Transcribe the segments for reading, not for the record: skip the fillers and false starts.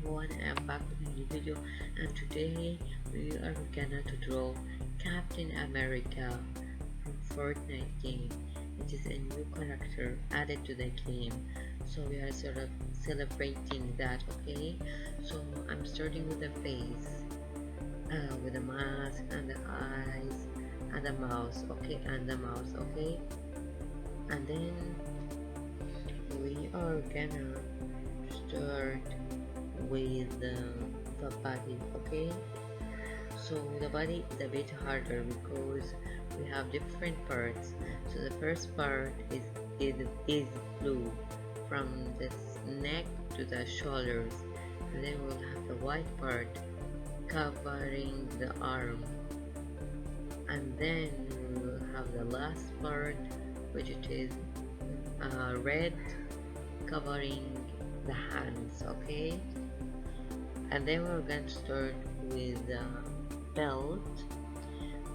everyone, I'm back with a new video, and today we are gonna to draw Captain America from Fortnite game. It is a new character added to the game, so we are sort of celebrating that. Okay, so I'm starting with the face, with the mask and the eyes and the mouse. Okay, and the mouse. Okay, and then we are gonna start with the body. Okay, so the body is a bit harder because we have different parts. So the first part is blue from the neck to the shoulders, and then we'll have the white part covering the arm, and then we will have the last part, which it is red, covering the hands. Okay, and then we're going to start with the belt,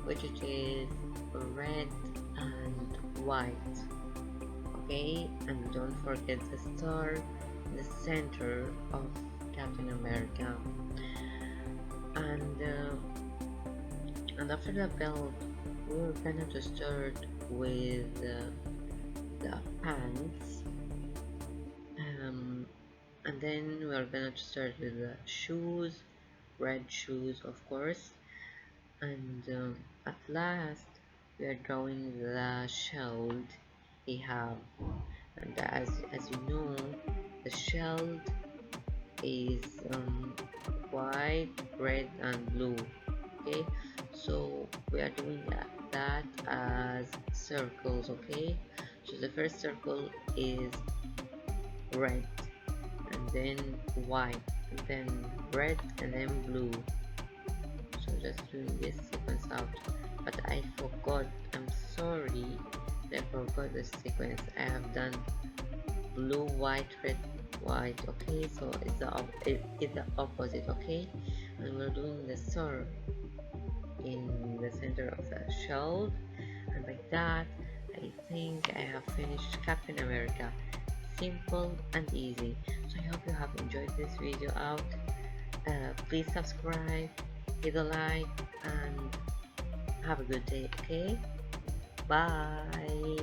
which it is red and white. Okay, and don't forget the star in the center of Captain America. And after the belt, we're gonna to start with the pants, and then we're gonna to start with the shoes, red shoes of course, and at last we are drawing the shield he have. And as you know, the shield is white, red and blue. Okay, so we are doing that as circles. Okay, so the first circle is red, and then white, and then red, and then blue. So just doing this sequence out, but I forgot, I'm sorry, I forgot the sequence. I have done blue, white, red, white. Okay, so it's the opposite. Okay, and we're doing the star in the center of the shield, and like that I think I have finished Captain America. Simple and easy. So I hope you have enjoyed this video out. Please subscribe, hit a like, and have a good day. Okay, bye.